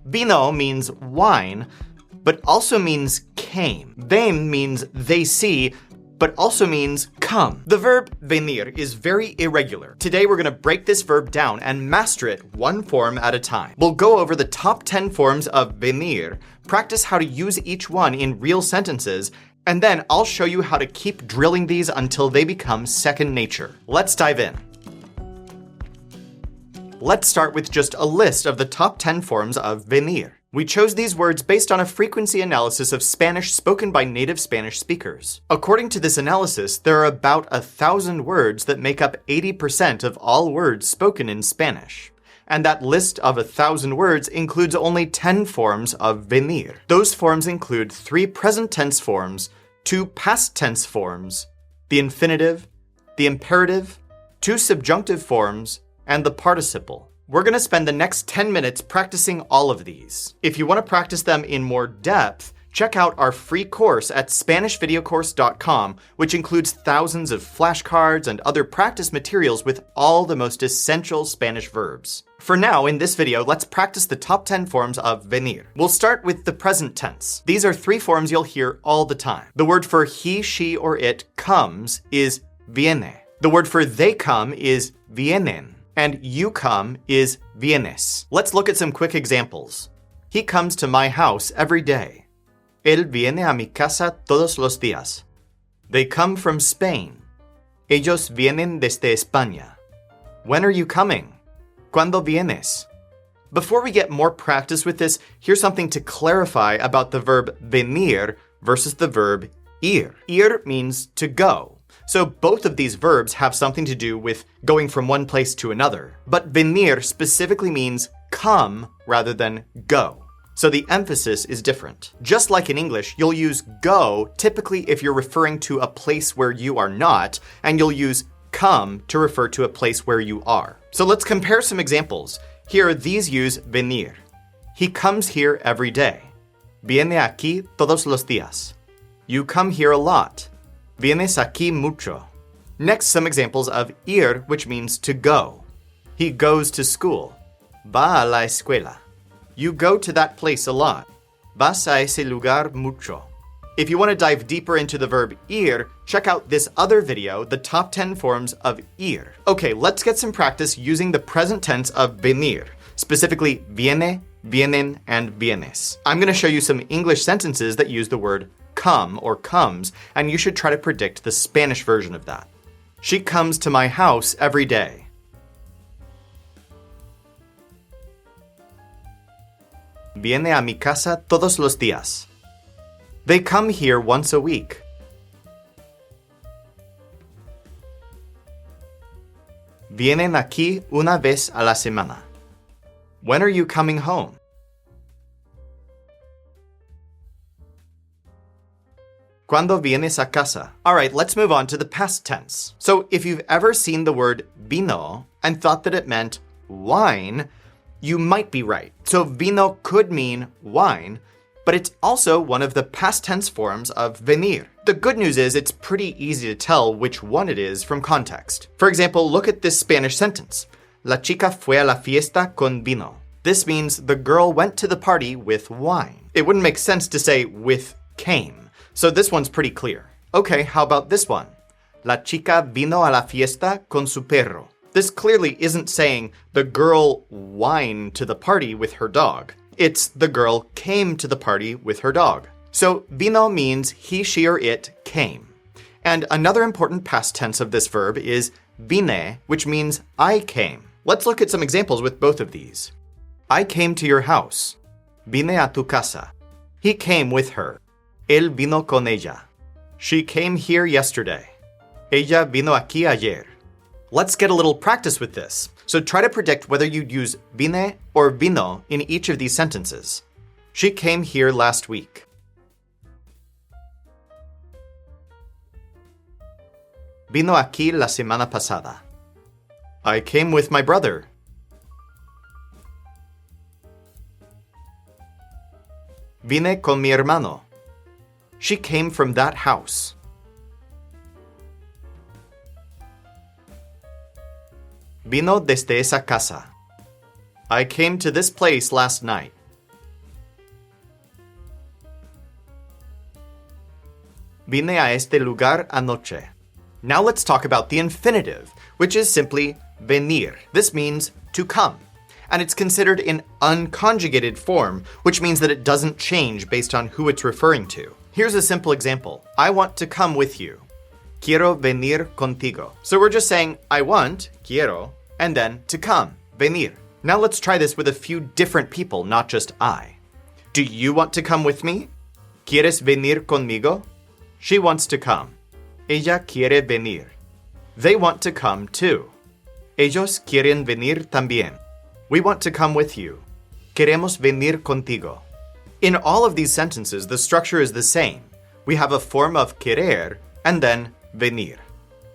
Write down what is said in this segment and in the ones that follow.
Vino means wine, but also means came. Ven means they see, but also means come. The verb venir is very irregular. Today we're going to break this verb down and master it one form at a time. We'll go over the top 10 forms of venir, practice how to use each one in real sentences, and then I'll show you how to keep drilling these until they become second nature. Let's dive in. Let's start with just a list of the top 10 forms of venir. We chose these words based on a frequency analysis of Spanish spoken by native Spanish speakers. According to this analysis, there are about 1,000 words that make up 80% of all words spoken in Spanish. And that list of 1,000 words includes only 10 forms of venir. Those forms include 3 present tense forms, 2 past tense forms, the infinitive, the imperative, 2 subjunctive forms, and the participle. We're going to spend the next 10 minutes practicing all of these. If you want to practice them in more depth, check out our free course at SpanishVideoCourse.com, which includes thousands of flashcards and other practice materials with all the most essential Spanish verbs. For now, in this video, let's practice the top 10 forms of venir. We'll start with the present tense. These are 3 forms you'll hear all the time. The word for he, she, or it comes is viene. The word for they come is vienen. And you come is vienes. Let's look at some quick examples. He comes to my house every day. Él viene a mi casa todos los días. They come from Spain. Ellos vienen desde España. When are you coming? ¿Cuándo vienes? Before we get more practice with this, here's something to clarify about the verb venir versus the verb ir. Ir means to go. So both of these verbs have something to do with going from one place to another. But venir specifically means come rather than go. So the emphasis is different. Just like in English, you'll use go typically if you're referring to a place where you are not, and you'll use come to refer to a place where you are. So let's compare some examples. Here, these use venir. He comes here every day. Viene aquí todos los días. You come here a lot. Vienes aquí mucho. Next, some examples of ir, which means to go. He goes to school. Va a la escuela. You go to that place a lot. Vas a ese lugar mucho. If you want to dive deeper into the verb ir, check out this other video, the top 10 forms of ir. Okay, let's get some practice using the present tense of venir, specifically viene, vienen, and vienes. I'm going to show you some English sentences that use the word come or comes, and you should try to predict the Spanish version of that. She comes to my house every day. Viene a mi casa todos los días. They come here once a week. Vienen aquí una vez a la semana. When are you coming home? ¿Cuándo vienes a casa? All right, let's move on to the past tense. So if you've ever seen the word vino and thought that it meant wine, you might be right. So vino could mean wine, but it's also one of the past tense forms of venir. The good news is it's pretty easy to tell which one it is from context. For example, look at this Spanish sentence. La chica fue a la fiesta con vino. This means the girl went to the party with wine. It wouldn't make sense to say with came. So this one's pretty clear. Okay, how about this one? La chica vino a la fiesta con su perro. This clearly isn't saying the girl whined to the party with her dog. It's the girl came to the party with her dog. So vino means he, she, or it came. And another important past tense of this verb is vine, which means I came. Let's look at some examples with both of these. I came to your house. Vine a tu casa. He came with her. Él vino con ella. She came here yesterday. Ella vino aquí ayer. Let's get a little practice with this. So try to predict whether you'd use vine or vino in each of these sentences. She came here last week. Vino aquí la semana pasada. I came with my brother. Vine con mi hermano. She came from that house. Vino desde esa casa. I came to this place last night. Vine a este lugar anoche. Now let's talk about the infinitive, which is simply venir. This means to come, and it's considered an unconjugated form, which means that it doesn't change based on who it's referring to. Here's a simple example. I want to come with you. Quiero venir contigo. So we're just saying I want, quiero, and then to come, venir. Now let's try this with a few different people, not just I. Do you want to come with me? ¿Quieres venir conmigo? She wants to come. Ella quiere venir. They want to come too. Ellos quieren venir también. We want to come with you. Queremos venir contigo. In all of these sentences, the structure is the same. We have a form of querer and then venir.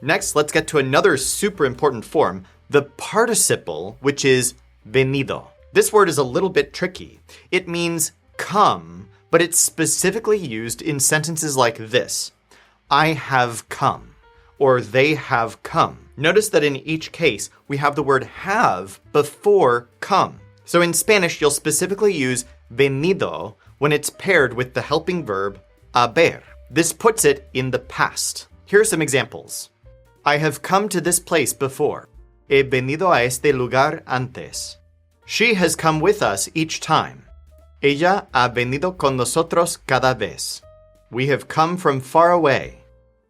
Next, let's get to another super important form, the participle, which is venido. This word is a little bit tricky. It means come, but it's specifically used in sentences like this. I have come, or they have come. Notice that in each case, we have the word have before come. So in Spanish, you'll specifically use venido when it's paired with the helping verb haber. This puts it in the past. Here are some examples. I have come to this place before. He venido a este lugar antes. She has come with us each time. Ella ha venido con nosotros cada vez. We have come from far away.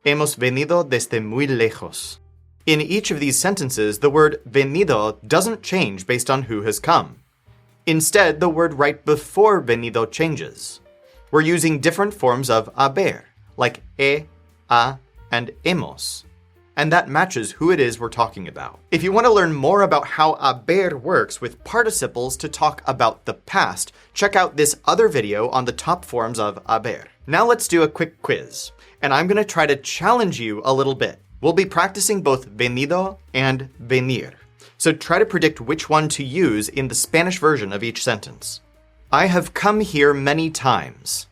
Hemos venido desde muy lejos. In each of these sentences, the word venido doesn't change based on who has come. Instead, the word right before venido changes. We're using different forms of haber, like he, ha, and hemos. And that matches who it is we're talking about. If you want to learn more about how haber works with participles to talk about the past, check out this other video on the top forms of haber. Now let's do a quick quiz, and I'm going to try to challenge you a little bit. We'll be practicing both venido and venir, so try to predict which one to use in the Spanish version of each sentence. I have come here many times.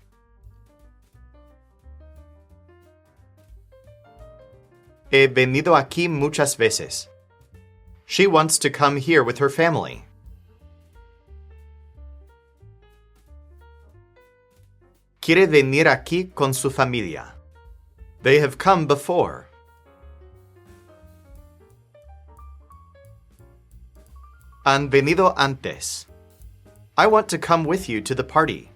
He venido aquí muchas veces. She wants to come here with her family. Quiere venir aquí con su familia. They have come before. Han venido antes. I want to come with you to the party.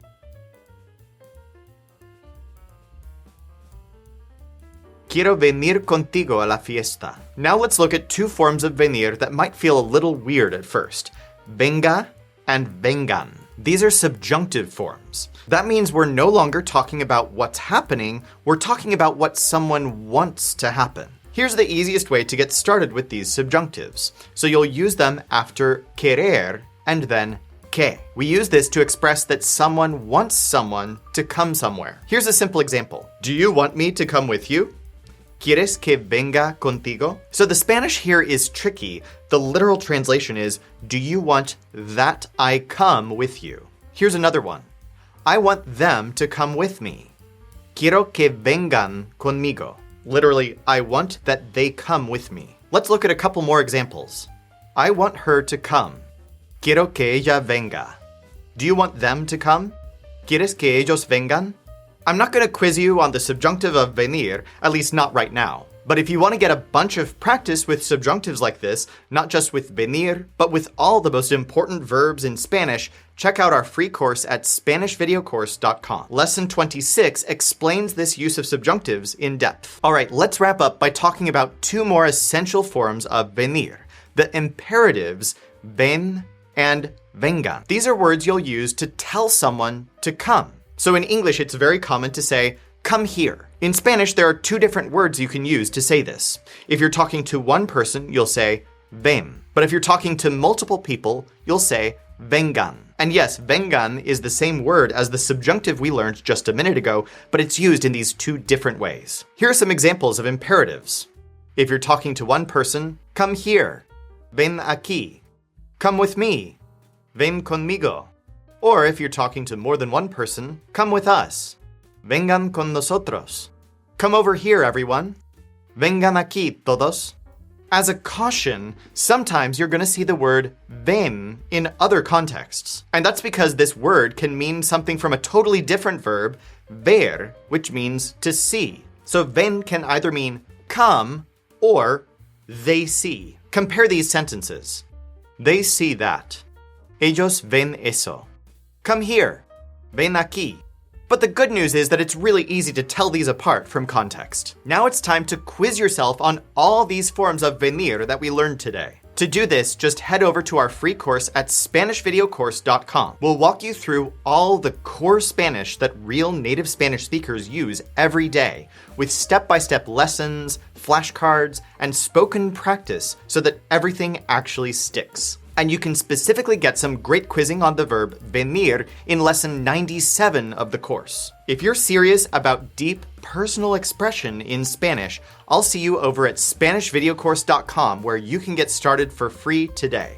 Quiero venir contigo a la fiesta. Now let's look at two forms of venir that might feel a little weird at first. Venga and vengan. These are subjunctive forms. That means we're no longer talking about what's happening, we're talking about what someone wants to happen. Here's the easiest way to get started with these subjunctives. So you'll use them after querer and then que. We use this to express that someone wants someone to come somewhere. Here's a simple example. Do you want me to come with you? ¿Quieres que venga contigo? So the Spanish here is tricky. The literal translation is, do you want that I come with you? Here's another one. I want them to come with me. Quiero que vengan conmigo. Literally, I want that they come with me. Let's look at a couple more examples. I want her to come. Quiero que ella venga. Do you want them to come? ¿Quieres que ellos vengan? I'm not going to quiz you on the subjunctive of venir, at least not right now. But if you want to get a bunch of practice with subjunctives like this, not just with venir, but with all the most important verbs in Spanish, check out our free course at SpanishVideoCourse.com. Lesson 26 explains this use of subjunctives in depth. All right, let's wrap up by talking about two more essential forms of venir, the imperatives ven and venga. These are words you'll use to tell someone to come. So in English, it's very common to say, come here. In Spanish, there are two different words you can use to say this. If you're talking to one person, you'll say ven. But if you're talking to multiple people, you'll say vengan. And yes, vengan is the same word as the subjunctive we learned just a minute ago, but it's used in these two different ways. Here are some examples of imperatives. If you're talking to one person, come here. Ven aquí. Come with me. Ven conmigo. Or if you're talking to more than one person, come with us. Vengan con nosotros. Come over here, everyone. Vengan aquí, todos. As a caution, sometimes you're going to see the word ven in other contexts. And that's because this word can mean something from a totally different verb, ver, which means to see. So ven can either mean come or they see. Compare these sentences. They see that. Ellos ven eso. Come here. Ven aquí. But the good news is that it's really easy to tell these apart from context. Now it's time to quiz yourself on all these forms of venir that we learned today. To do this, just head over to our free course at SpanishVideoCourse.com. We'll walk you through all the core Spanish that real native Spanish speakers use every day, with step-by-step lessons, flashcards, and spoken practice so that everything actually sticks. And you can specifically get some great quizzing on the verb venir in lesson 97 of the course. If you're serious about deep, personal expression in Spanish, I'll see you over at SpanishVideoCourse.com, where you can get started for free today.